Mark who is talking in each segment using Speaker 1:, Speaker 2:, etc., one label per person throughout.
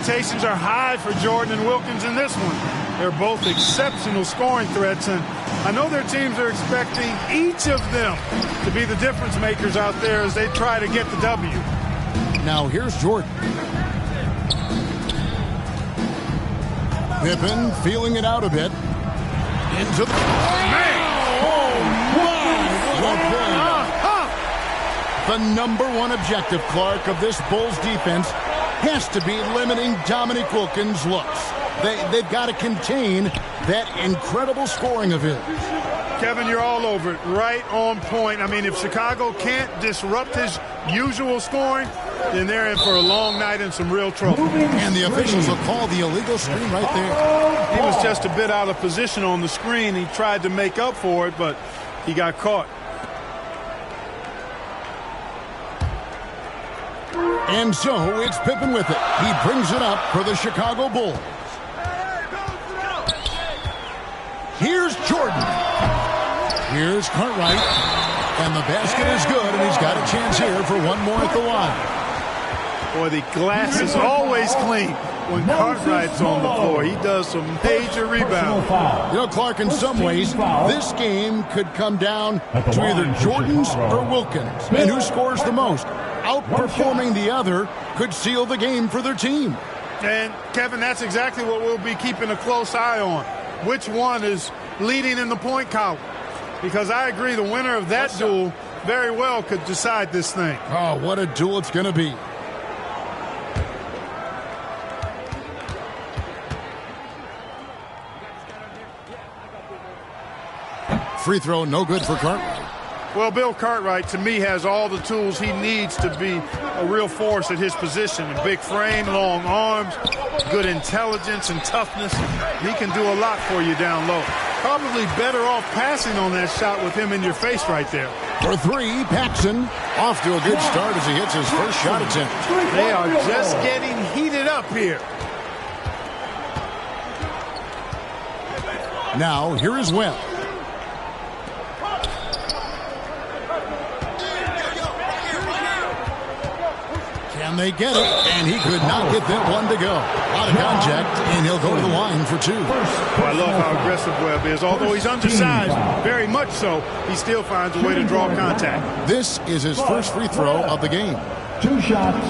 Speaker 1: Expectations are high for Jordan and Wilkins in this one. They're both exceptional scoring threats, and I know their teams are expecting each of them to be the difference makers out there as they try to get the W.
Speaker 2: Now here's Jordan. Pippen feeling it out a bit. Into the...
Speaker 1: Man!
Speaker 2: The number one objective, Clark, of this Bulls defense has to be limiting Dominique Wilkins' looks. They've got to contain that incredible scoring of his.
Speaker 1: Kevin, you're all over it. Right on point. I mean, if Chicago can't disrupt his usual scoring, then they're in for a long night and some real trouble.
Speaker 2: And the officials will call the illegal screen right there.
Speaker 1: He was just a bit out of position on the screen. He tried to make up for it, but he got caught.
Speaker 2: And so it's Pippen with it. He brings it up for the Chicago Bulls. Here's Jordan. Here's Cartwright. And the basket is good, and he's got a chance here for one more at the line.
Speaker 1: Boy, the glass is always clean when Cartwright's on the floor. He does some major rebounding.
Speaker 2: You know, Clark, in some ways, this game could come down to either Jordan's or Wilkins. And who scores the most? Outperforming the other could seal the game for their team.
Speaker 1: And, Kevin, that's exactly what we'll be keeping a close eye on. Which one is leading in the point column? Because I agree the winner of that duel very well could decide this thing.
Speaker 2: Oh, what a duel it's going to be. Free throw, no good for Cartwright.
Speaker 1: Well, Bill Cartwright, to me, has all the tools he needs to be a real force at his position. A big frame, long arms, good intelligence and toughness. He can do a lot for you down low. Probably better off passing on that shot with him in your face right there.
Speaker 2: For three, Paxson off to a good start as he hits his first shot attempt.
Speaker 1: They are just getting heated up here.
Speaker 2: Now, here is Webb. And they get it, and he could not get that one to go. A lot of contact, and he'll go to the line for two.
Speaker 1: Oh, I love how aggressive Webb is. Although he's undersized, very much so, he still finds a way to draw contact.
Speaker 2: This is his first free throw of the game.
Speaker 3: 2 shots.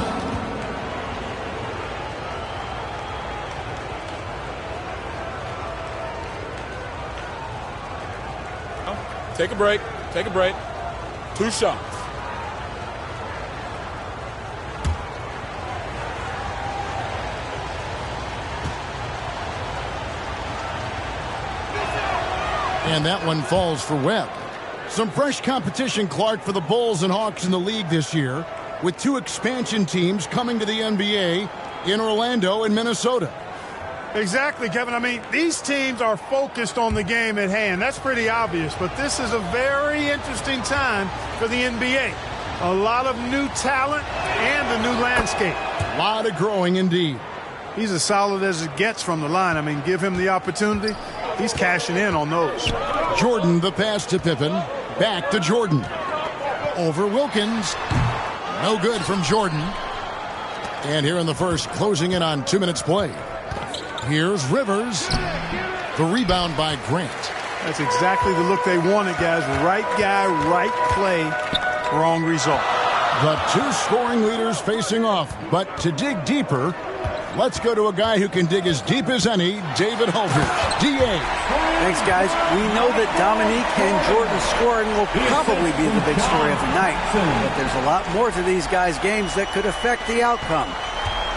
Speaker 4: Take a break. Take a break. 2 shots.
Speaker 2: And that one falls for Webb. Some fresh competition, Clark, for the Bulls and Hawks in the league this year, with 2 expansion teams coming to the NBA in Orlando and Minnesota.
Speaker 1: Exactly, Kevin. I mean, these teams are focused on the game at hand. That's pretty obvious, but this is a very interesting time for the NBA. A lot of new talent and a new landscape.
Speaker 2: A lot of growing indeed.
Speaker 1: He's as solid as it gets from the line. I mean, give him the opportunity. He's cashing in on those.
Speaker 2: Jordan, the pass to Pippen. Back to Jordan. Over Wilkins. No good from Jordan. And here in the first, closing in on 2 minutes play. Here's Rivers. The rebound by Grant.
Speaker 1: That's exactly the look they wanted, guys. Right guy, right play, wrong result.
Speaker 2: The 2 scoring leaders facing off. But to dig deeper, let's go to a guy who can dig as deep as any, David Aldridge. D.A.
Speaker 5: Thanks, guys. We know that Dominique and Jordan's scoring will probably be the big story of the night. But there's a lot more to these guys' games that could affect the outcome.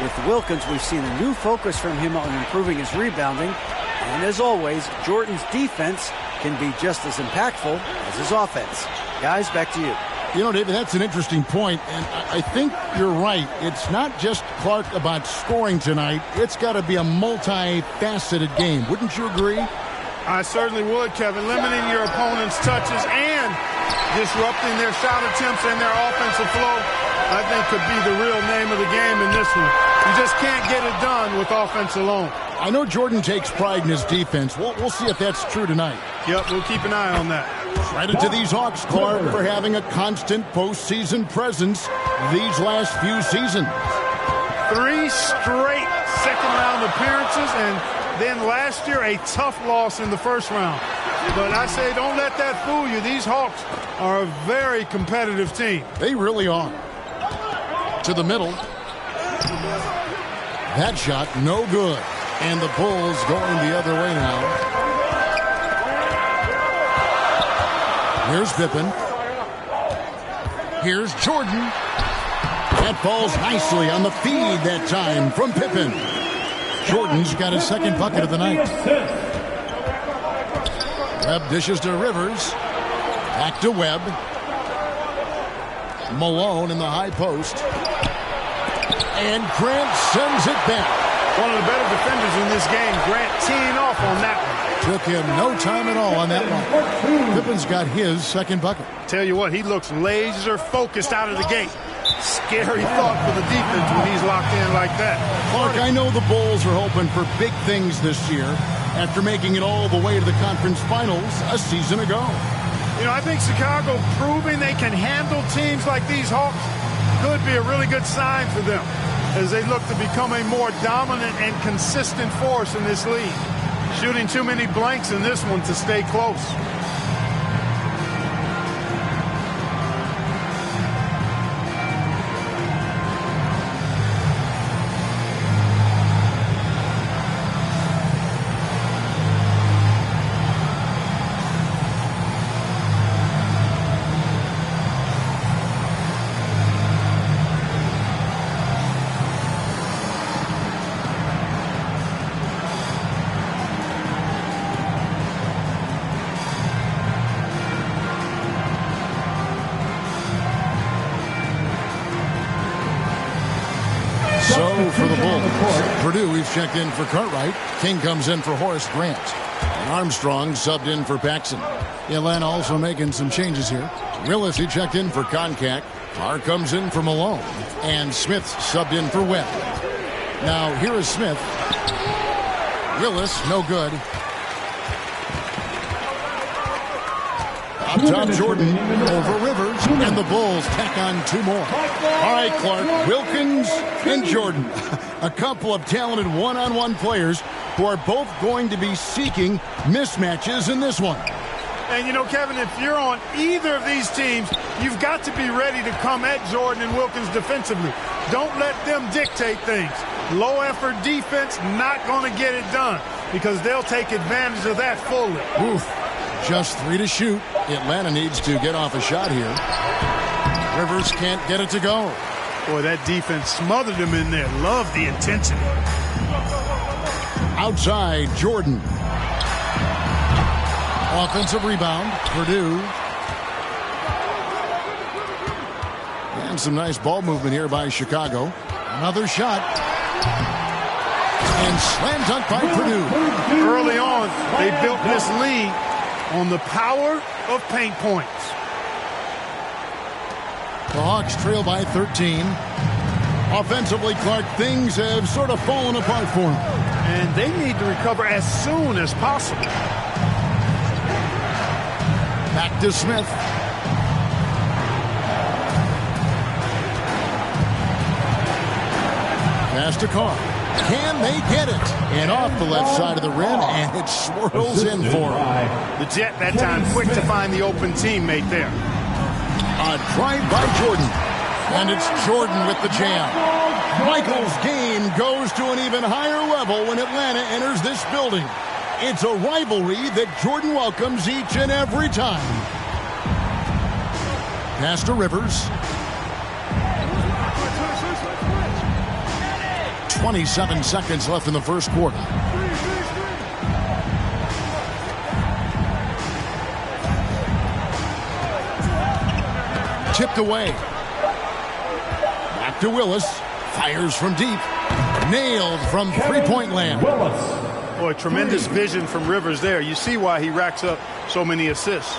Speaker 5: With Wilkins, we've seen a new focus from him on improving his rebounding. And as always, Jordan's defense can be just as impactful as his offense. Guys, back to you.
Speaker 2: You know, David, that's an interesting point, and I think you're right. It's not just, Clark, about scoring tonight. It's got to be a multifaceted game. Wouldn't you agree?
Speaker 1: I certainly would, Kevin. Limiting your opponent's touches and disrupting their shot attempts and their offensive flow, I think, could be the real name of the game in this one. You just can't get it done with offense alone.
Speaker 2: I know Jordan takes pride in his defense. We'll see if that's true tonight.
Speaker 1: Yep, we'll keep an eye on that.
Speaker 2: Credit to these Hawks, Clark, for having a constant postseason presence these last few seasons.
Speaker 1: 3 straight second-round appearances, and then last year a tough loss in the first round. But I say don't let that fool you. These Hawks are a very competitive team.
Speaker 2: They really are. To the middle. That shot, no good. And the Bulls going the other way now. Here's Pippen. Here's Jordan. That falls nicely on the feed that time from Pippen. Jordan's got his second bucket of the night. Webb dishes to Rivers. Back to Webb. Malone in the high post. And Grant sends it back.
Speaker 1: One of the better defenders in this game. Grant teeing off on that one.
Speaker 2: Took him no time at all on that one. Pippen's got his second bucket.
Speaker 1: Tell you what, he looks laser focused out of the gate. Scary thought for the defense when he's locked in like that.
Speaker 2: Clark, I know the Bulls are hoping for big things this year after making it all the way to the conference finals a season ago.
Speaker 1: You know, I think Chicago proving they can handle teams like these Hawks could be a really good sign for them as they look to become a more dominant and consistent force in this league. Shooting too many blanks in this one to stay close.
Speaker 2: So for the Bulls, Purdue is checked in for Cartwright. King comes in for Horace Grant. And Armstrong subbed in for Paxson. Atlanta also making some changes here. Willis, he checked in for Koncak. Carr comes in for Malone. And Smith subbed in for Webb. Now here is Smith. Willis, no good. Up top, Jordan over Rivers, and the Bulls tack on two more. All right, Clark, Wilkins and Jordan, a couple of talented one-on-one players who are both going to be seeking mismatches in this one.
Speaker 1: And, you know, Kevin, if you're on either of these teams, you've got to be ready to come at Jordan and Wilkins defensively. Don't let them dictate things. Low-effort defense, not going to get it done because they'll take advantage of that fully.
Speaker 2: Oof. Just 3 to shoot. Atlanta needs to get off a shot here. Rivers can't get it to go.
Speaker 1: Boy, that defense smothered him in there. Love the intensity.
Speaker 2: Outside, Jordan. Offensive rebound, Purdue. And some nice ball movement here by Chicago. Another shot. And slam dunk by Purdue.
Speaker 1: Early on, they built this lead on the power of paint points.
Speaker 2: The Hawks trail by 13. Offensively, Clark, things have sort of fallen apart for them.
Speaker 1: And they need to recover as soon as possible.
Speaker 2: Back to Smith. Pass to Carr. Can they get it? And off the left side of the rim, and it swirls in for him.
Speaker 1: The Jet that time quick to find the open teammate there.
Speaker 2: A drive by Jordan. And it's Jordan with the jam. Michael's game goes to an even higher level when Atlanta enters this building. It's a rivalry that Jordan welcomes each and every time. Pass to Rivers. 27 seconds left in the first quarter. Tipped away. Back to Willis. Fires from deep. Nailed from three-point land.
Speaker 1: Boy, tremendous vision from Rivers there. You see why he racks up so many assists.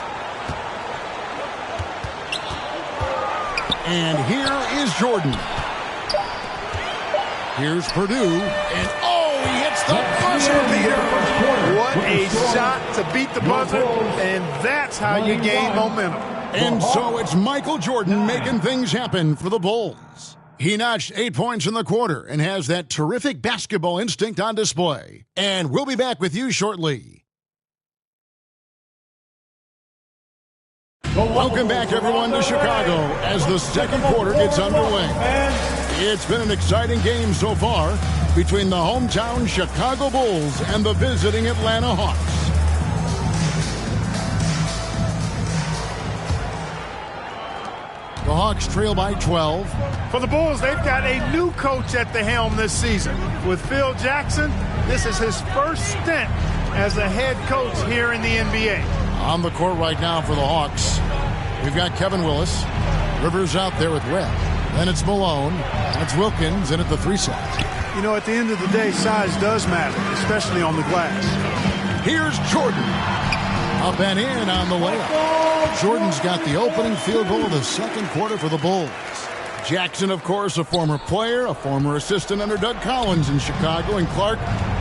Speaker 2: And here is Jordan. Here's Purdue, and he hits the buzzer beater.
Speaker 1: What a shot to beat the buzzer, and that's how you gain momentum.
Speaker 2: And so it's Michael Jordan making things happen for the Bulls. He notched 8 points in the quarter and has that terrific basketball instinct on display. And we'll be back with you shortly. Welcome back, everyone, to Chicago as the second quarter gets underway. It's been an exciting game so far between the hometown Chicago Bulls and the visiting Atlanta Hawks. The Hawks trail by 12.
Speaker 1: For the Bulls, they've got a new coach at the helm this season. With Phil Jackson, this is his first stint as a head coach here in the NBA.
Speaker 2: On the court right now for the Hawks, we've got Kevin Willis. Rivers out there with Webb. Then it's Malone. And it's Wilkins in at the 3 slot.
Speaker 1: You know, at the end of the day, size does matter, especially on the glass.
Speaker 2: Here's Jordan. Up and in on the layup. Jordan's got the opening field goal of the second quarter for the Bulls. Jackson, of course, a former player, a former assistant under Doug Collins in Chicago. And Clark,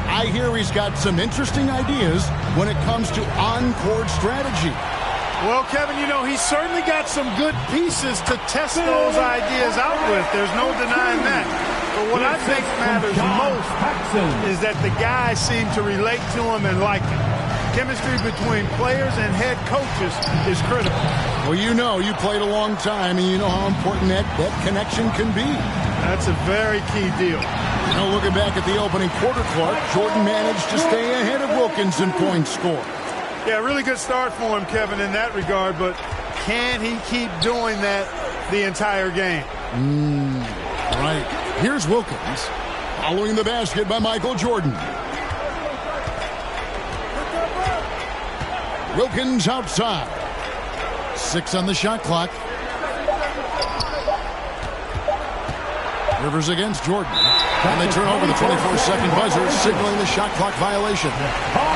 Speaker 2: I hear he's got some interesting ideas when it comes to on-court strategy.
Speaker 1: Well, Kevin, you know, he's certainly got some good pieces to test those ideas out with. There's no denying that. But what I think matters most is that the guys seem to relate to him and like him. Chemistry between players and head coaches is critical.
Speaker 2: Well, you know, you played a long time, and you know how important that connection can be.
Speaker 1: That's a very key deal.
Speaker 2: You know, looking back at the opening quarter, Clark, Jordan managed to stay ahead of Wilkins in points scored.
Speaker 1: Yeah, really good start for him, Kevin, in that regard, but can he keep doing that the entire game?
Speaker 2: Right. Here's Wilkins, following the basket by Michael Jordan. Wilkins outside. 6 on the shot clock. Rivers against Jordan. And they turn over the 24-second buzzer, signaling the shot clock violation.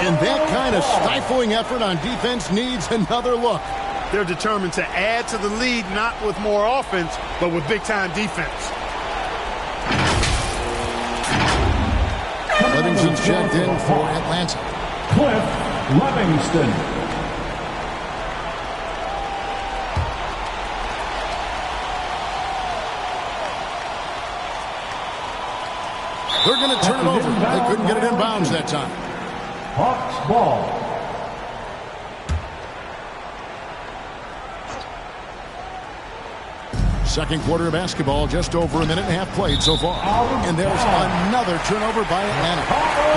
Speaker 2: And that kind of stifling effort on defense needs another look.
Speaker 1: They're determined to add to the lead, not with more offense, but with big-time defense.
Speaker 2: Livingston's checked in for Atlanta.
Speaker 3: Cliff Livingston.
Speaker 2: They're going to turn it over. They couldn't get it in bounds that time.
Speaker 3: Hawks ball.
Speaker 2: Second quarter of basketball, just over a minute and a half played so far. And there's another turnover by Atlanta.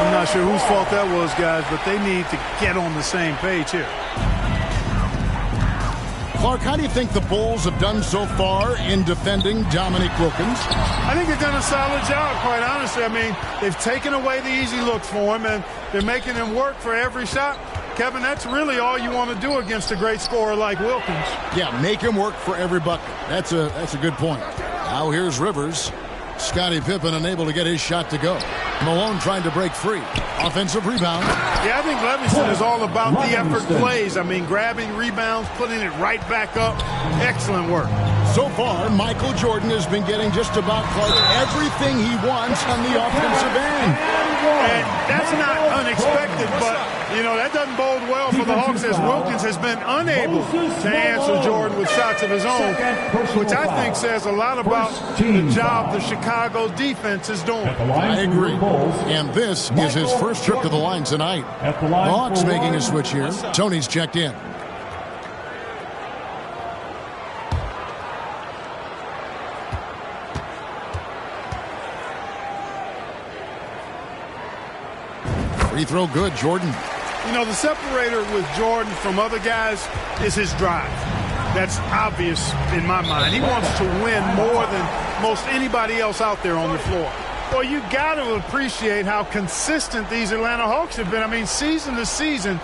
Speaker 1: I'm not sure whose fault that was, guys, but they need to get on the same page here.
Speaker 2: Clark, how do you think the Bulls have done so far in defending Dominique Wilkins?
Speaker 1: I think they've done a solid job, quite honestly. I mean, they've taken away the easy looks for him, and they're making him work for every shot. Kevin, that's really all you want to do against a great scorer like Wilkins.
Speaker 2: Yeah, make him work for every bucket. That's a good point. Now here's Rivers. Scottie Pippen unable to get his shot to go. Malone trying to break free. Offensive rebound.
Speaker 1: Yeah, I think Livingston is all about the effort plays. I mean, grabbing rebounds, putting it right back up. Excellent work.
Speaker 2: So far, Michael Jordan has been getting just about everything he wants on the offensive end.
Speaker 1: And that's not unexpected, but, you know, that doesn't bode well for the Hawks as Wilkins has been unable to answer Jordan with shots of his own, which I think says a lot about the job the Chicago defense is doing.
Speaker 2: I agree. And this is his first trip to the line tonight. The Hawks making a switch here. Tony's checked in. Free throw good, Jordan.
Speaker 1: You know, the separator with Jordan from other guys is his drive. That's obvious in my mind. He wants to win more than most anybody else out there on the floor. Well, you got to appreciate how consistent these Atlanta Hawks have been. I mean, season to season,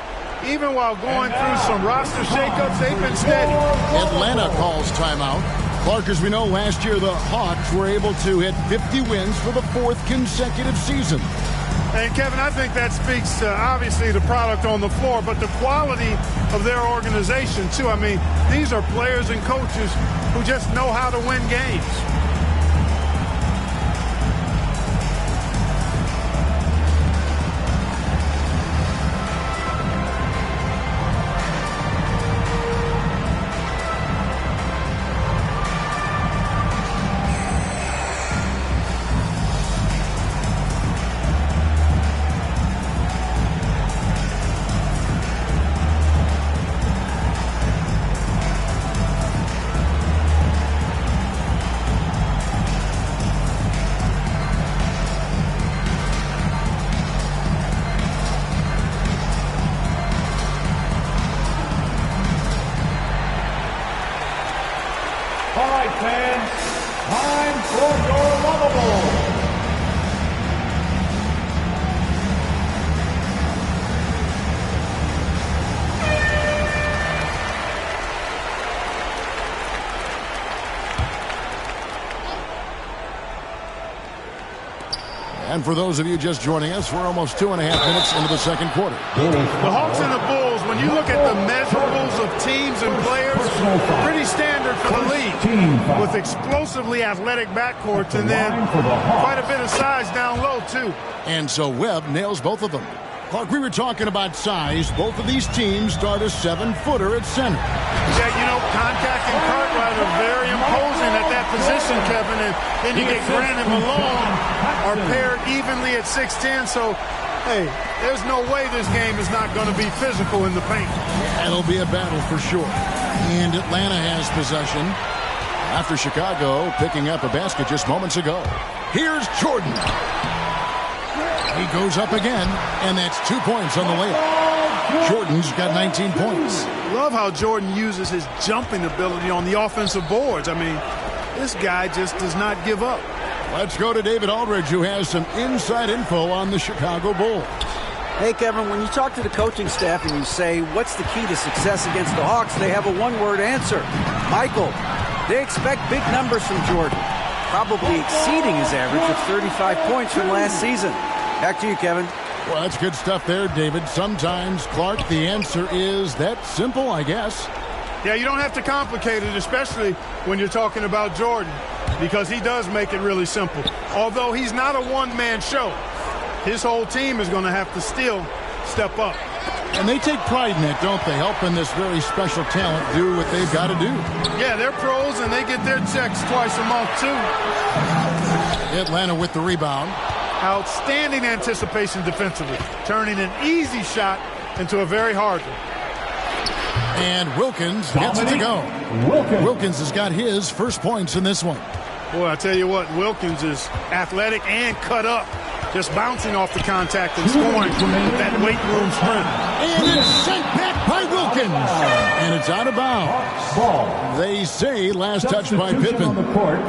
Speaker 1: even while going through some roster shakeups, they've been steady.
Speaker 2: Atlanta calls timeout. Clark, as we know, last year the Hawks were able to hit 50 wins for the 4th consecutive season.
Speaker 1: And, Kevin, I think that speaks to, obviously, the product on the floor, but the quality of their organization, too. I mean, these are players and coaches who just know how to win games.
Speaker 2: And for those of you just joining us, we're almost 2.5 minutes into the second quarter.
Speaker 1: The Hawks and the Bulls, when you look at the measurables of teams and players, pretty standard for the league, with explosively athletic backcourts and then quite a bit of size down low, too.
Speaker 2: And so Webb nails both of them. Clark, we were talking about size. Both of these teams start a 7-footer at center.
Speaker 1: Yeah, you know, Contact and Cartwright are very imposing at that position, Kevin. And then you get Grant and Malone are paired evenly at 6'10". So, hey, there's no way this game is not going to be physical in the paint.
Speaker 2: It'll be a battle for sure. And Atlanta has possession after Chicago picking up a basket just moments ago. Here's Jordan. He goes up again, and that's 2 points on the layup. Jordan's got 19 points.
Speaker 1: Love how Jordan uses his jumping ability on the offensive boards. I mean, this guy just does not give up.
Speaker 2: Let's go to David Aldridge, who has some inside info on the Chicago Bulls.
Speaker 5: Hey, Kevin, when you talk to the coaching staff and you say, what's the key to success against the Hawks, they have a one-word answer. Michael. They expect big numbers from Jordan, probably exceeding his average of 35 points from last season. Back to you, Kevin.
Speaker 2: Well, that's good stuff there, David. Sometimes, Clark, the answer is that simple, I guess.
Speaker 1: Yeah, you don't have to complicate it, especially when you're talking about Jordan, because he does make it really simple. Although he's not a one-man show, his whole team is going to have to still step up.
Speaker 2: And they take pride in it, don't they? Helping this very special talent do what they've got to do.
Speaker 1: Yeah, they're pros, and they get their checks twice a month, too.
Speaker 2: Atlanta with the rebound.
Speaker 1: Outstanding anticipation defensively, turning an easy shot into a very hard one.
Speaker 2: And Wilkins gets it to go. Wilkins has got his first points in this one.
Speaker 1: Boy, I tell you what, Wilkins is athletic and cut up, just bouncing off the contact and scoring with that weight room sprint.
Speaker 2: And it's sent back by Wilkins. And it's out of bounds. They say last touch by Pippen.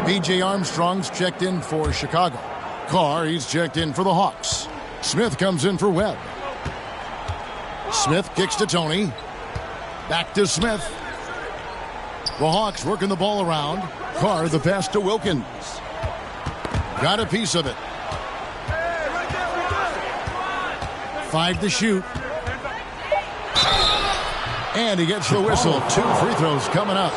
Speaker 2: B.J. Armstrong's checked in for Chicago. Carr, he's checked in for the Hawks. Smith comes in for Webb. Smith kicks to Tony. Back to Smith. The Hawks working the ball around. Carr, the pass to Wilkins. Got a piece of it. 5 to shoot. And he gets the whistle. 2 free throws coming up.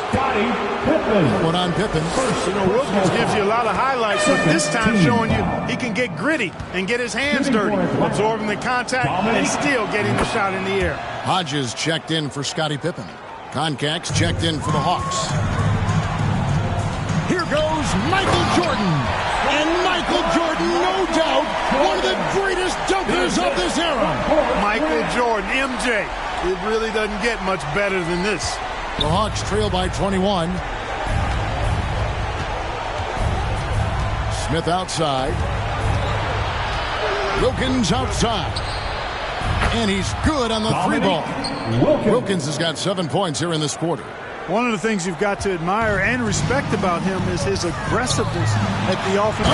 Speaker 2: One on Pippen.
Speaker 1: You know, Wilkins gives you a lot of highlights, but this time showing you he can get gritty and get his hands dirty, absorbing the contact and still getting the shot in the air.
Speaker 2: Hodges checked in for Scottie Pippen. Concax checked in for the Hawks. Here goes Michael Jordan. And Michael Jordan, no doubt, one of the greatest dunkers of this era.
Speaker 1: Michael Jordan, MJ. It really doesn't get much better than this.
Speaker 2: The Hawks trail by 21. Smith outside. Wilkins outside. And he's good on the 3 ball. Wilkins has got 7 points here in this quarter.
Speaker 1: One of the things you've got to admire and respect about him is his aggressiveness at the offense.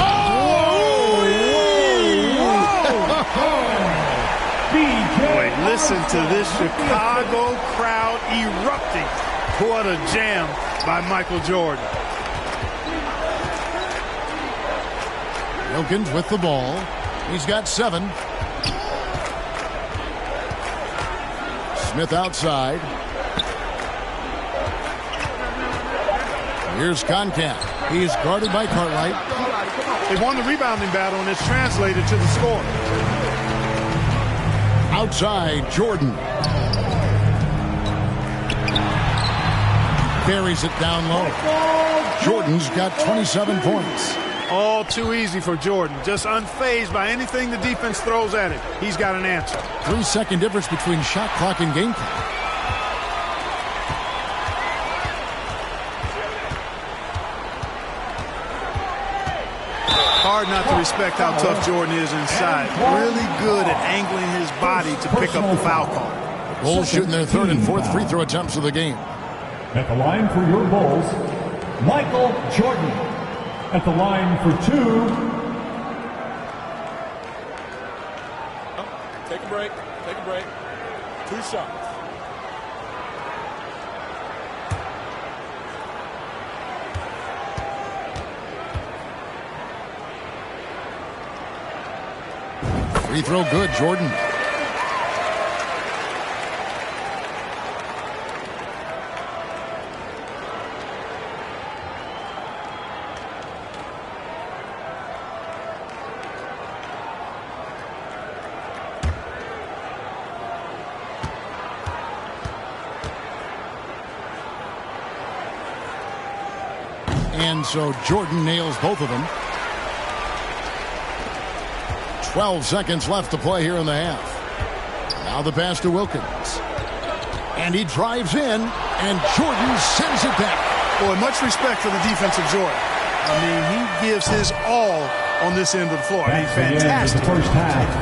Speaker 1: Boy, listen to this Chicago crowd erupting. What a jam by Michael Jordan.
Speaker 2: Wilkins with the ball. He's got 7. Smith outside. Here's Concat. He's guarded by Cartwright.
Speaker 1: They won the rebounding battle, and it's translated to the score.
Speaker 2: Outside, Jordan. Carries it down low. Jordan's got 27 points.
Speaker 1: All too easy for Jordan. Just unfazed by anything the defense throws at him. He's got an answer.
Speaker 2: 3-second difference between shot clock and game clock.
Speaker 1: Hard not to respect how tough Jordan is inside. Really good at angling his body to pick up the foul call.
Speaker 2: Bulls shooting their 3rd and 4th free throw attempts of the game.
Speaker 3: At the line for your Bulls, Michael Jordan. At the line for 2.
Speaker 4: Take a break. Take a break. 2 shots.
Speaker 2: Free throw good, Jordan. And so Jordan nails both of them. 12 seconds left to play here in the half. Now the pass to Wilkins. And he drives in, and Jordan sends it back.
Speaker 1: Boy, much respect for the defensive Jordan. I mean, he gives his all on this end of the floor. I mean, fantastic.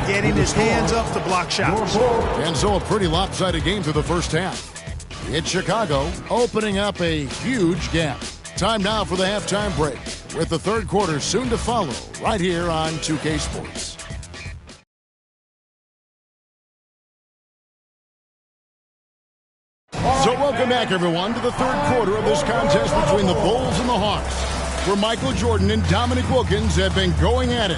Speaker 1: Getting his hands up to block shots.
Speaker 2: And so a pretty lopsided game through the first half. It's Chicago opening up a huge gap. Time now for the halftime break, with the third quarter soon to follow, right here on 2K Sports. So welcome back, everyone, to the third quarter of this contest between the Bulls and the Hawks, where Michael Jordan and Dominique Wilkins have been going at it.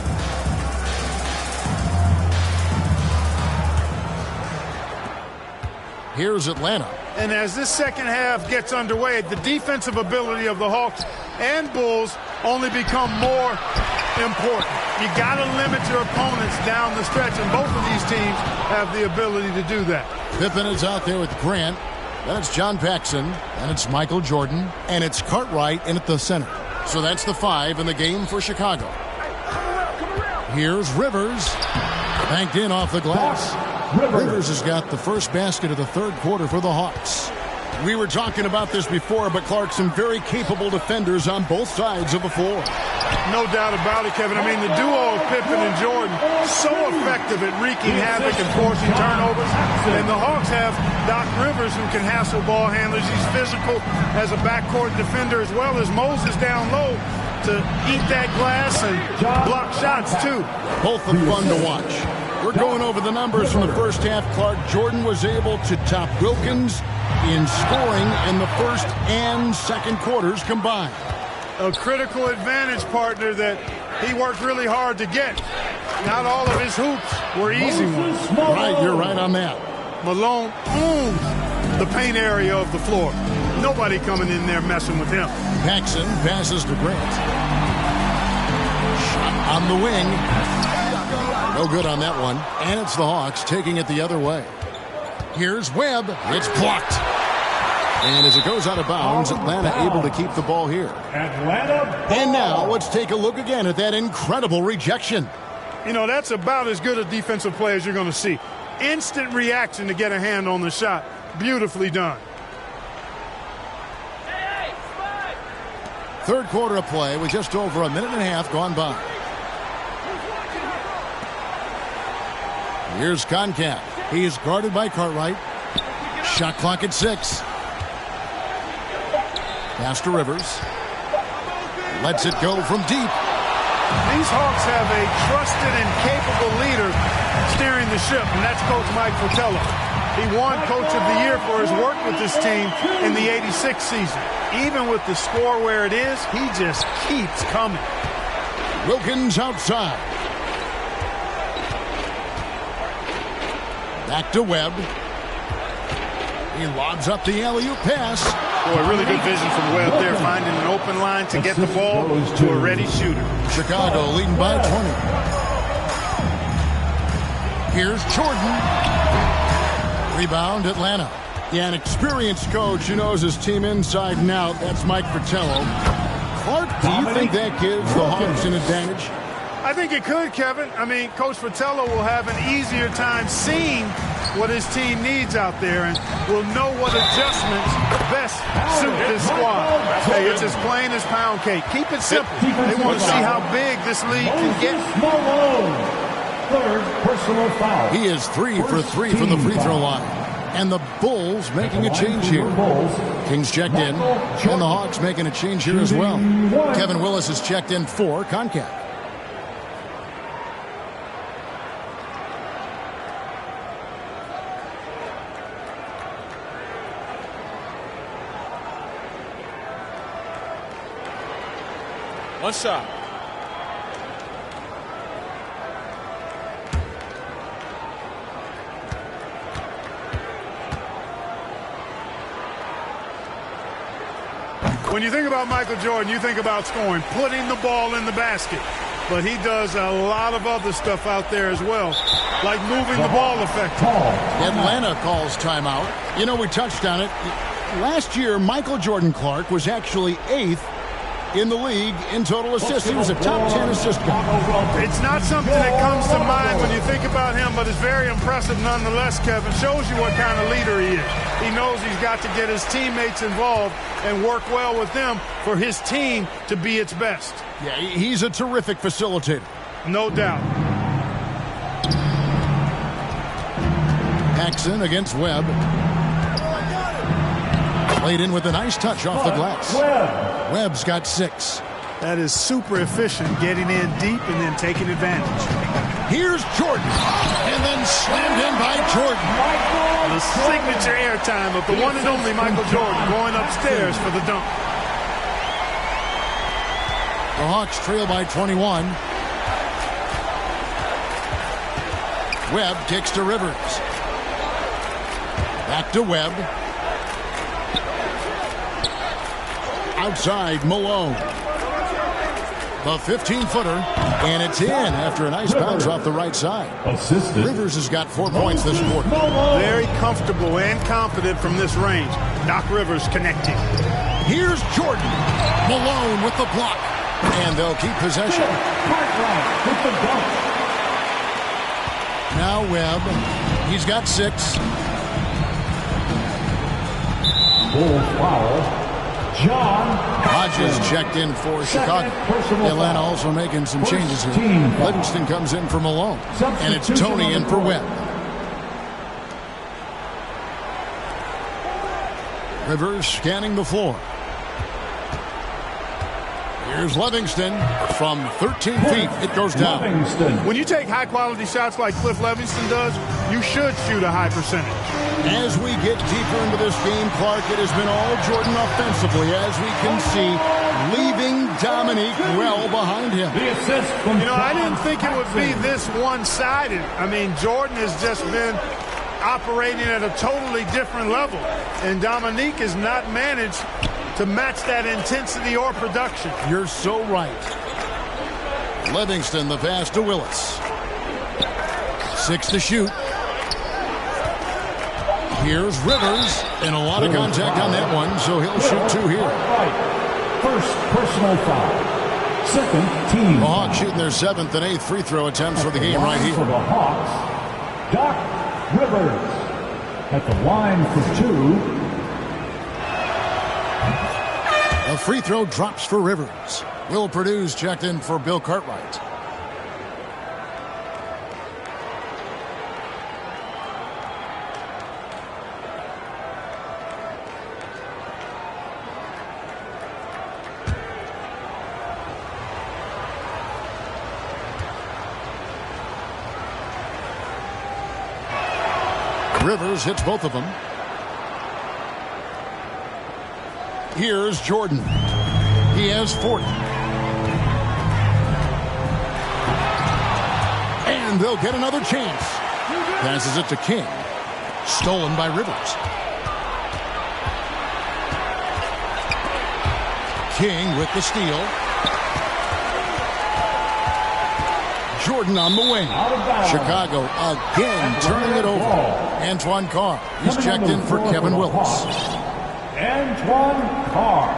Speaker 2: Here's Atlanta.
Speaker 1: And as this second half gets underway, the defensive ability of the Hawks and Bulls only become more important. You got to limit your opponents down the stretch, and both of these teams have the ability to do that.
Speaker 2: Pippen is out there with Grant. Then it's John Paxson. Then it's Michael Jordan. And it's Cartwright in at the center. So that's the 5 in the game for Chicago. Here's Rivers. Banked in off the glass. Rivers has got the first basket of the third quarter for the Hawks. We were talking about this before, but Clark, some very capable defenders on both sides of the floor.
Speaker 1: No doubt about it, Kevin. I mean, the duo of Pippen and Jordan, so effective at wreaking havoc and forcing turnovers. And the Hawks have Doc Rivers, who can hassle ball handlers. He's physical as a backcourt defender, as well as Moses down low to eat that glass and block shots, too.
Speaker 2: Both are fun to watch. We're going over the numbers from the first half. Clark, Jordan was able to top Wilkins in scoring in the first and second quarters combined.
Speaker 1: A critical advantage, partner, that he worked really hard to get. Not all of his hoops were easy ones.
Speaker 2: Right, you're right on that.
Speaker 1: Malone owns the paint area of the floor. Nobody coming in there messing with him.
Speaker 2: Paxson passes to Grant. Shot on the wing. No good on that one. And it's the Hawks taking it the other way. Here's Webb. It's blocked. And as it goes out of bounds, Atlanta able to keep the ball here. And now let's take a look again at that incredible rejection.
Speaker 1: You know, that's about as good a defensive play as you're going to see. Instant reaction to get a hand on the shot. Beautifully done.
Speaker 2: Third quarter of play with just over a minute and a half gone by. Here's Concap. He is guarded by Cartwright. Shot clock at 6. Pass to Rivers. Lets it go from deep.
Speaker 1: These Hawks have a trusted and capable leader steering the ship, and that's Coach Mike Fratello. He won Coach of the Year for his work with this team in the '86 season. Even with the score where it is, he just keeps coming.
Speaker 2: Wilkins outside. Back to Webb. He lobs up the alley-oop pass.
Speaker 1: Boy, really good vision from Webb there, finding an open line to get the ball to a ready shooter.
Speaker 2: Chicago leading by 20. Here's Jordan. Rebound, Atlanta. Yeah, an experienced coach who knows his team inside and out. That's Mike Fratello. Clark, do you think that gives the Hawks an advantage?
Speaker 1: I think it could, Kevin. I mean, Coach Fratello will have an easier time seeing what his team needs out there and will know what adjustments best suit this squad. Hey, it's as plain as pound cake. Keep it simple. They want to see how big this league can get.
Speaker 3: Third personal foul.
Speaker 2: He is 3 for 3 from the free throw line. And the Bulls making a change here. Kings checked in, and the Hawks making a change here as well. Kevin Willis has checked in for Concap.
Speaker 4: One shot.
Speaker 1: When you think about Michael Jordan, you think about scoring, putting the ball in the basket. But he does a lot of other stuff out there as well, like moving the ball effectively.
Speaker 2: Atlanta calls timeout. You know, we touched on it. Last year, Michael Jordan Clark was actually 8th in the league in total assists. He was a top 10 assist guy.
Speaker 1: It's not something that comes to mind when you think about him, but it's very impressive nonetheless, Kevin. Shows you what kind of leader he is. He knows he's got to get his teammates involved and work well with them for his team to be its best.
Speaker 2: Yeah, he's a terrific facilitator.
Speaker 1: No doubt.
Speaker 2: Paxson against Webb. Played in with a nice touch off the glass. Webb's got 6.
Speaker 1: That is super efficient, getting in deep and then taking advantage.
Speaker 2: Here's Jordan. And then slammed in by Jordan.
Speaker 1: The signature airtime of the one and only Michael Jordan going upstairs for the dunk.
Speaker 2: The Hawks trail by 21. Webb kicks to Rivers. Back to Webb. Outside, Malone. The 15-footer, and it's in after a nice bounce off the right side.
Speaker 3: Assisted.
Speaker 2: Rivers has got 4 points this quarter.
Speaker 1: Very comfortable and confident from this range. Doc Rivers connecting.
Speaker 2: Here's Jordan. Malone with the block, and they'll keep possession. Now Webb. He's got 6.
Speaker 3: Bull foul. John
Speaker 2: Hodges checked in for Chicago. Atlanta also making some changes here. Livingston comes in for Malone. And it's Tony in for Webb. Rivers scanning the floor. Here's Livingston from 13 feet. It goes down.
Speaker 1: When you take high-quality shots like Cliff Livingston does, you should shoot a high percentage.
Speaker 2: As we get deeper into this game, Clark, it has been all Jordan offensively, as we can see, leaving Dominique well behind him.
Speaker 1: You know, I didn't think it would be this one-sided. I mean, Jordan has just been operating at a totally different level, and Dominique has not managed to match that intensity or production.
Speaker 2: You're so right. Livingston, the pass to Willis. 6 to shoot. Here's Rivers, and a lot of contact on that one, so he'll shoot 2 here.
Speaker 3: First personal foul. Second team.
Speaker 2: The Hawks shooting their 7th and 8th free throw attempts for the game right here.
Speaker 3: For the Hawks, Doc Rivers at the line for 2.
Speaker 2: A free throw drops for Rivers. Will Purdue's checked in for Bill Cartwright. Rivers hits both of them. Here's Jordan. He has 40. And they'll get another chance. Passes it to King. Stolen by Rivers. King with the steal. Jordan on the wing. Chicago again turning it over. Antoine Carr. He's checked in for Kevin Willis.
Speaker 3: Antoine Carr.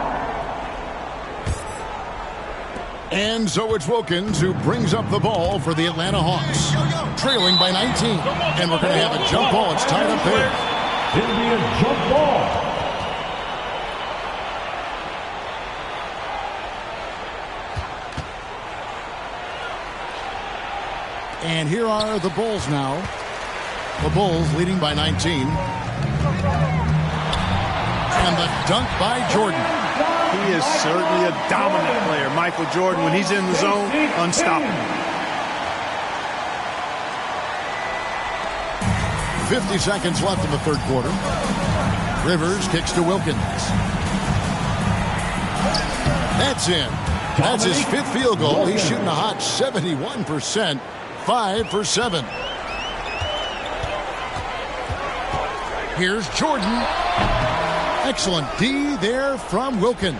Speaker 2: And so it's Wilkins who brings up the ball for the Atlanta Hawks. Trailing by 19. And we're going to have a jump ball. It's tied up there.
Speaker 3: It'll be a jump ball.
Speaker 2: And here are the Bulls now. The Bulls leading by 19. And the dunk by Jordan.
Speaker 1: He is certainly a dominant player. Michael Jordan, when he's in the zone, unstoppable.
Speaker 2: 50 seconds left in the third quarter. Rivers kicks to Wilkins. That's in. That's his 5th field goal. He's shooting a hot 71%. 5 for 7. Here's Jordan. Excellent D there from Wilkins.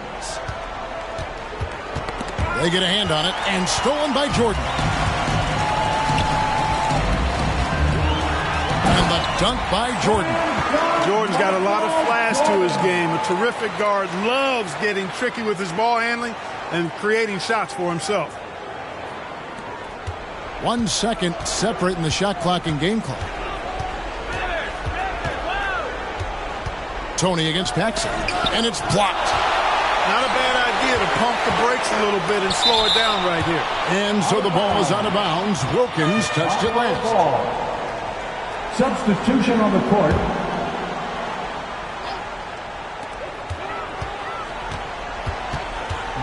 Speaker 2: They get a hand on it, and stolen by Jordan. And the dunk by Jordan.
Speaker 1: Jordan's got a lot of flash to his game. A terrific guard, loves getting tricky with his ball handling and creating shots for himself.
Speaker 2: 1 second separating the shot clock and game clock. Tony against Paxson, and it's blocked.
Speaker 1: Not a bad idea to pump the brakes a little bit and slow it down right here.
Speaker 2: And so the ball is out of bounds. Wilkins touched it last.
Speaker 3: Substitution on the court.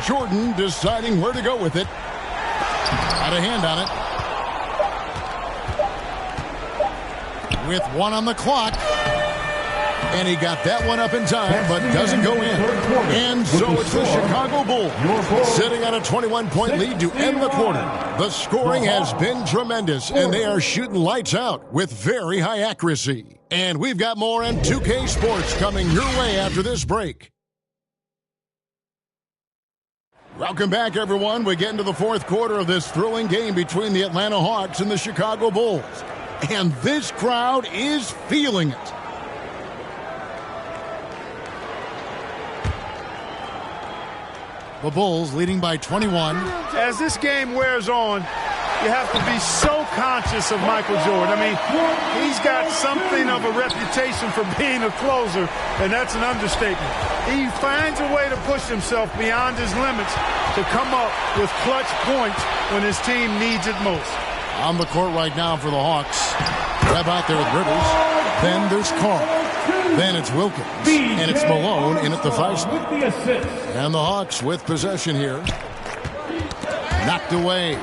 Speaker 2: Jordan deciding where to go with it. Got a hand on it. With 1 on the clock. And he got that one up in time, but doesn't go in. And so it's the Chicago Bulls sitting on a 21-point lead to end the quarter. The scoring has been tremendous, and they are shooting lights out with very high accuracy. And we've got more on 2K Sports coming your way after this break. Welcome back, everyone. We get into the fourth quarter of this thrilling game between the Atlanta Hawks and the Chicago Bulls. And this crowd is feeling it. The Bulls leading by 21.
Speaker 1: As this game wears on, you have to be so conscious of Michael Jordan. I mean, he's got something of a reputation for being a closer, and that's an understatement. He finds a way to push himself beyond his limits to come up with clutch points when his team needs it most.
Speaker 2: On the court right now for the Hawks. Webb out there with Rivers. Then there's Carl. Then it's Wilkins. And it's Malone in at the 5 spot. And the Hawks with possession here. Knocked away.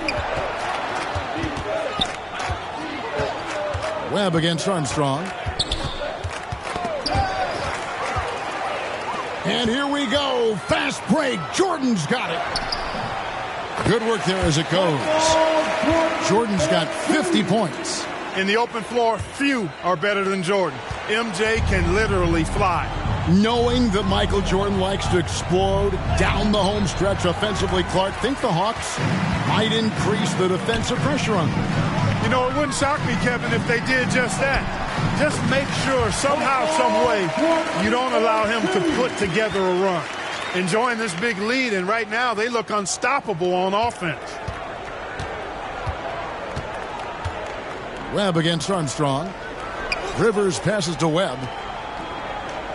Speaker 2: Webb against Armstrong. And here we go. Fast break. Jordan's got it. Good work there as it goes. Jordan's got 50 points.
Speaker 1: In the open floor, few are better than Jordan. MJ can literally fly.
Speaker 2: Knowing that Michael Jordan likes to explode down the home stretch offensively, Clark, think the Hawks might increase the defensive pressure on them.
Speaker 1: You know, it wouldn't shock me, Kevin, if they did just that. Just make sure somehow, some way, you don't allow him to put together a run. Enjoying this big lead, and right now they look unstoppable on offense.
Speaker 2: Webb against Armstrong. Rivers passes to Webb.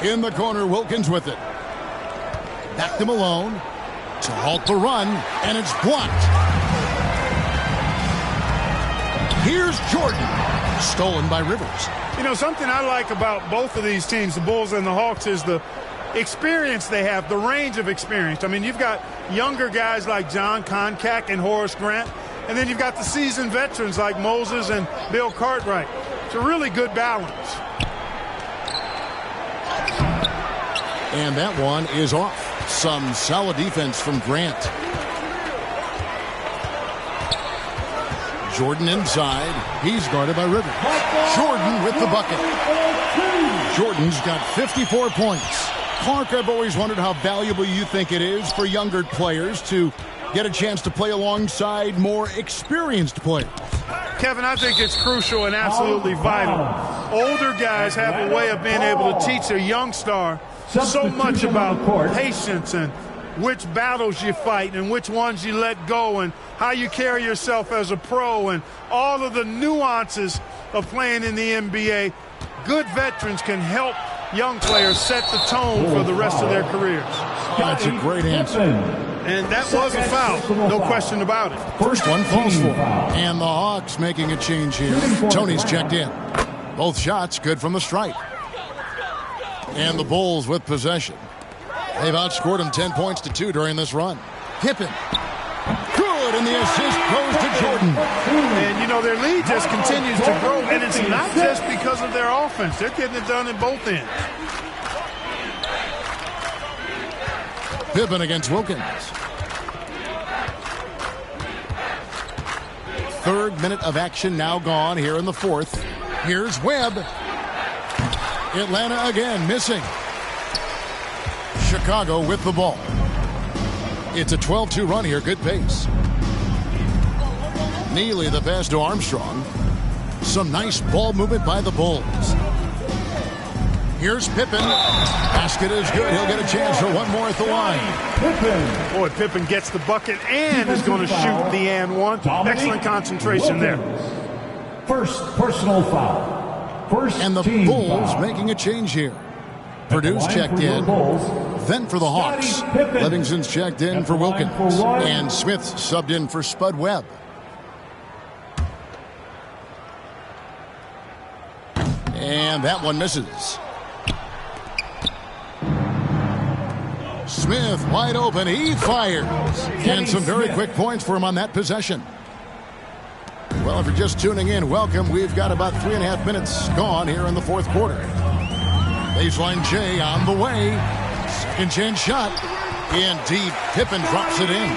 Speaker 2: In the corner, Wilkins with it. Back to Malone to halt the run, and it's blocked. Here's Jordan. Stolen by Rivers.
Speaker 1: You know, something I like about both of these teams, the Bulls and the Hawks, is the experience they have, the range of experience. I mean, you've got younger guys like John Koncak and Horace Grant, and then you've got the seasoned veterans like Moses and Bill Cartwright. It's a really good balance.
Speaker 2: And that one is off. Some solid defense from Grant. Jordan inside. He's guarded by Rivers. Jordan with the bucket. Jordan's got 54 points. Clark, I've always wondered how valuable you think it is for younger players to get a chance to play alongside more experienced players.
Speaker 1: Kevin, I think it's crucial and absolutely vital. Older guys have a way of being able to teach a young star so much about patience and which battles you fight and which ones you let go and how you carry yourself as a pro and all of the nuances of playing in the NBA. Good veterans can help young players set the tone for the rest of their careers.
Speaker 2: That's a great answer.
Speaker 1: And that was a foul, no question about it.
Speaker 2: First one falls for. And the Hawks making a change here. Tony's checked in. Both shots good from the stripe. And the Bulls with possession. They've outscored them 10 points to 2 during this run. Pippen. Good, and the assist goes to Jordan.
Speaker 1: And, you know, their lead just continues to grow, and it's not just because of their offense. They're getting it done in both ends.
Speaker 2: Pippen against Wilkins. Third minute of action now gone here in the fourth. Here's Webb. Atlanta again missing. Chicago with the ball. It's a 12-2 run here. Good pace. Neely the pass to Armstrong. Some nice ball movement by the Bulls. Here's Pippen. Basket is good. He'll get a chance for one more at the line.
Speaker 1: Boy, Pippen gets the bucket and is going to shoot the and one. Excellent concentration there.
Speaker 3: First personal foul.
Speaker 2: And the Bulls making a change here. Purdue's checked in. Then for the Hawks, Livingston's checked in for Wilkins. And Smith subbed in for Spud Webb. And that one misses. Smith wide open. He fires. And some very quick points for him on that possession. Well, if you're just tuning in, welcome. We've got about 3.5 minutes gone here in the fourth quarter. Baseline J on the way. Second chance shot. In deep. Pippen drops it in.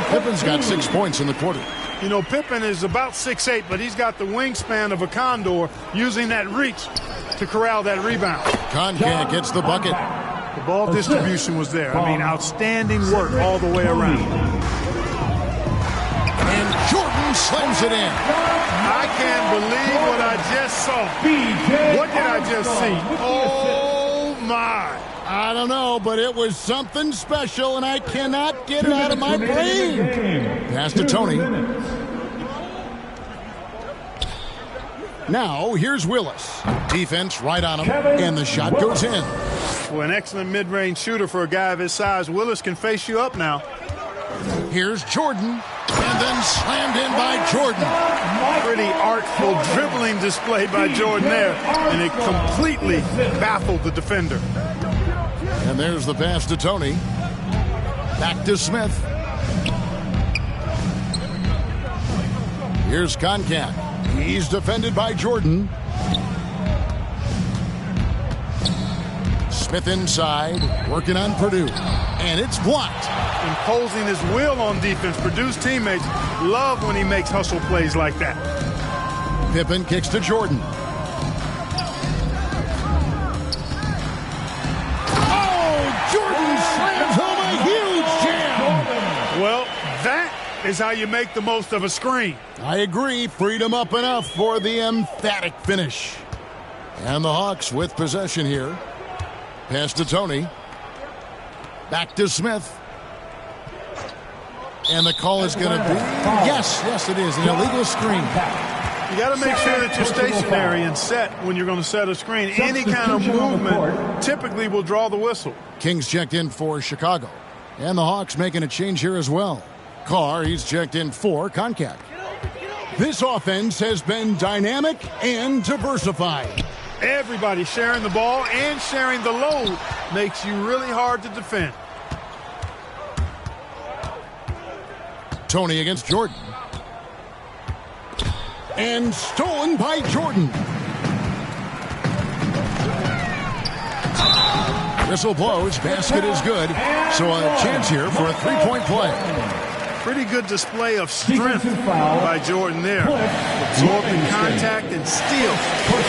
Speaker 2: Pippen's got 6 points in the quarter.
Speaker 1: You know, Pippen is about 6'8", but he's got the wingspan of a condor, using that reach to corral that rebound.
Speaker 2: Koncak gets the bucket.
Speaker 1: The ball distribution was there. I mean, outstanding work all the way around.
Speaker 2: And Jordan slams it in.
Speaker 1: I can't believe what I just saw. What did I just see? Oh, my.
Speaker 2: I don't know, but it was something special, and I cannot get it out of my brain. Pass to Tony. Now, here's Willis. Defense right on him, and the shot goes in.
Speaker 1: Well, an excellent mid-range shooter for a guy of his size. Willis can face you up now.
Speaker 2: Here's Jordan, and then slammed in by Jordan.
Speaker 1: Pretty artful dribbling display by Jordan there, and it completely baffled the defender.
Speaker 2: And there's the pass to Tony. Back to Smith. Here's Koncak. He's defended by Jordan. Smith inside, working on Purdue. And it's blocked.
Speaker 1: Imposing his will on defense. Purdue's teammates love when he makes hustle plays like that.
Speaker 2: Pippen kicks to Jordan. Jordan slams home a huge jam.
Speaker 1: Well, that is how you make the most of a screen.
Speaker 2: I agree. Freed him up enough for the emphatic finish. And the Hawks with possession here. Pass to Tony. Back to Smith. And the call is going to be... Yes, it is. An illegal screen.
Speaker 1: You got to make sure that you're stationary and set when you're going to set a screen. Any kind of movement typically will draw the whistle.
Speaker 2: Kings checked in for Chicago. And the Hawks making a change here as well. Carr, he's checked in for Koncak. This offense has been dynamic and diversified.
Speaker 1: Everybody sharing the ball and sharing the load makes you really hard to defend.
Speaker 2: Tony against Jordan. And stolen by Jordan. Whistle blows. Basket is good. So a chance here for a three-point play.
Speaker 1: Pretty good display of strength by Jordan there. Absorbing contact and still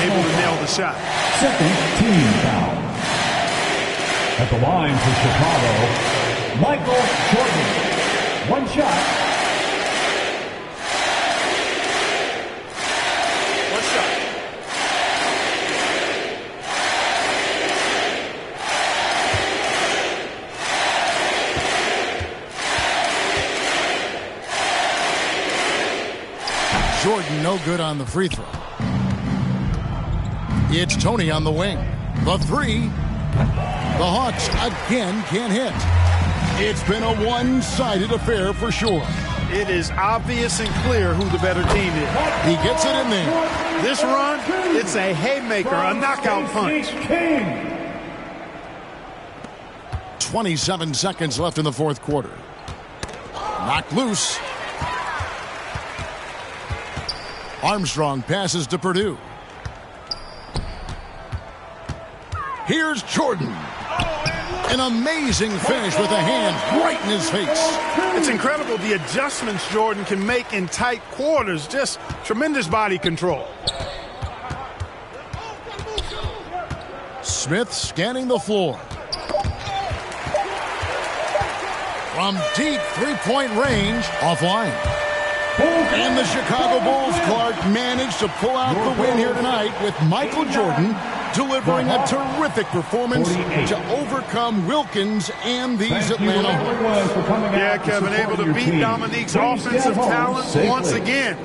Speaker 1: able to nail the shot.
Speaker 3: Second team foul. At the line for Chicago, Michael Jordan. One shot.
Speaker 2: Jordan no good on the free throw. It's Tony on the wing. The three. The Hawks again can't hit. It's been a one-sided affair for sure.
Speaker 1: It is obvious and clear who the better team is.
Speaker 2: He gets it in there.
Speaker 1: This run, it's a haymaker, a knockout punch.
Speaker 2: 27 seconds left in the fourth quarter. Knocked loose. Armstrong passes to Purdue. Here's Jordan. An amazing finish with a hand right in his face.
Speaker 1: It's incredible the adjustments Jordan can make in tight quarters. Just tremendous body control.
Speaker 2: Smith scanning the floor. from deep three-point range, offline. And the Chicago Bulls, Clark, managed to pull out the win here tonight with Michael Jordan delivering a terrific performance to overcome Wilkins and these Atlanta Hawks.
Speaker 1: Yeah, Kevin, able to beat Dominique's offensive talents once again.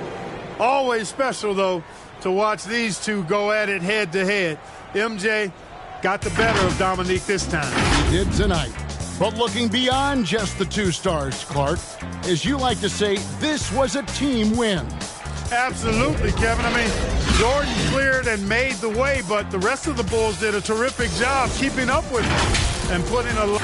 Speaker 1: Always special, though, to watch these two go at it head-to-head. MJ got the better of Dominique this time.
Speaker 2: He did tonight. But looking beyond just the two stars, Clark, as you like to say, this was a team win.
Speaker 1: Absolutely, Kevin. I mean, Jordan cleared and made the way, but the rest of the Bulls did a terrific job keeping up with him and putting a lot